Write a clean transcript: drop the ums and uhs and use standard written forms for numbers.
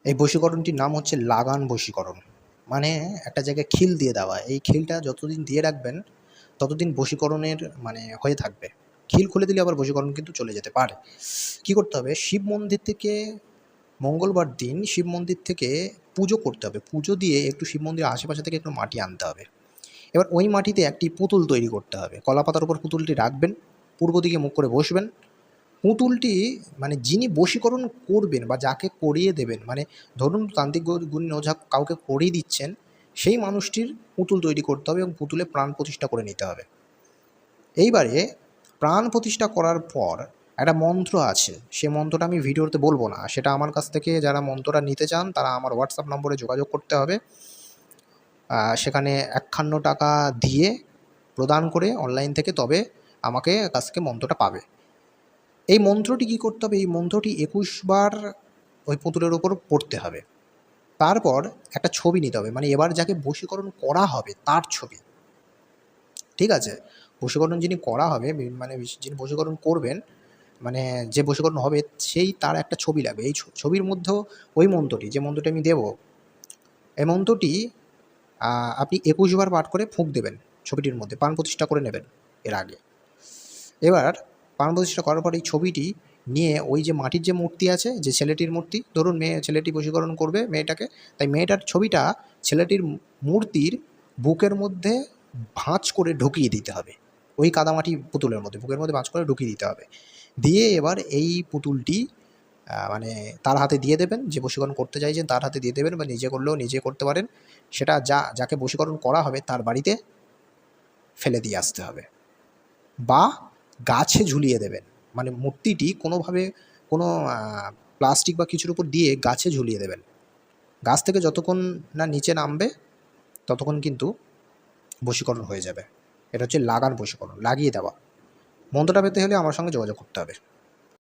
এই বশীকরণটির নাম হচ্ছে লাগান বশীকরণ। মানে একটা জায়গায় খিল দিয়ে দেওয়া। এই খিলটা যতদিন দিয়ে রাখবেন ততদিন বশীকরণের হয়ে থাকবে। খিল খুলে দিলে আবার বশীকরণ কিন্তু চলে যেতে পারে। কি করতে হবে? শিব মন্দির থেকে মঙ্গলবার দিন শিব মন্দির থেকে পুজো করতে হবে। পুজো দিয়ে একটু শিব মন্দিরের আশেপাশে থেকে একটু মাটি আনতে হবে। এবার ওই মাটিতে একটি পুতুল তৈরি করতে হবে। কলাপাতার উপর পুতুলটি রাখবেন, পূর্ব দিকে মুখ করে বসবেন। পুতুলটি যিনি বশীকরণ করবেন বা যাকে করিয়ে দেবেন, ধরুন তান্ত্রিক গুণী ওঝা কাউকে করিয়ে দিচ্ছেন, সেই মানুষটির পুতুল তৈরি করতে হবে এবং পুতুলে প্রাণ প্রতিষ্ঠা করে নিতে হবে। এইবারে প্রাণ প্রতিষ্ঠা করার পর একটা মন্ত্র আছে, সে মন্ত্রটা আমি ভিডিওতে বলবো না, সেটা আমার কাছ থেকে যারা মন্ত্রটা নিতে চান তারা আমার হোয়াটসঅ্যাপ নম্বরে যোগাযোগ করতে হবে। সেখানে ৫১ টাকা দিয়ে প্রদান করে অনলাইন থেকে তবে আমাকে কাছ থেকে মন্ত্রটা পাবে। এই মন্ত্রটি কী করতে হবে? এই মন্ত্রটি ২১ বার ওই পুতুলের ওপর পড়তে হবে। তারপর একটা ছবি নিতে হবে, এবার যাকে বশীকরণ করা হবে তার ছবি। ঠিক আছে? বশীকরণ যিনি করা হবে যিনি বশীকরণ করবেন, যে বশীকরণ হবে সেই তার একটা ছবি লাগবে। এই ছবির মধ্যেও ওই মন্ত্রটি, যে মন্ত্রটি আমি দেব, এই মন্ত্রটি আপনি ২১ বার পাঠ করে ফুঁক দেবেন ছবিটির মধ্যে, প্রাণ প্রতিষ্ঠা করে নেবেন এর আগে। এবার প্রাণ প্রতিষ্ঠা করার পর এই ছবিটি নিয়ে ওই যে মাটির যে মূর্তি আছে, যে ছেলেটির মূর্তি, ধরুন ছেলেটি বশীকরণ করবে মেয়েটাকে, তাই মেয়েটার ছবিটা ছেলেটির মূর্তির বুকের মধ্যে ভাঁজ করে ঢুকিয়ে দিতে হবে। ওই কাদামাটি পুতুলের মধ্যে বুকের মধ্যে ভাঁজ করে ঢুকিয়ে দিতে হবে। দিয়ে এবার এই পুতুলটি তার হাতে দিয়ে দেবেন, যে বশীকরণ করতে চাইছেন তার হাতে দিয়ে দেবেন, বা নিজে করলেও নিজে করতে পারেন। সেটা যাকে বশীকরণ করা হবে তার বাড়িতে ফেলে দিয়ে আসতে হবে বা গাছে ঝুলিয়ে দেবেন। মূর্তিটি কোনোভাবে কোনো প্লাস্টিক বা কিছুর উপর দিয়ে গাছে ঝুলিয়ে দেবেন। গাছ থেকে যতক্ষণ না নিচে নামবে ততক্ষণ কিন্তু বশীকরণ হয়ে যাবে। এটা হচ্ছে লাগান বশীকরণ, লাগিয়ে দেওয়া। মন্ত্রটা পেতে হলে আমার সঙ্গে যোগাযোগ করতে হবে।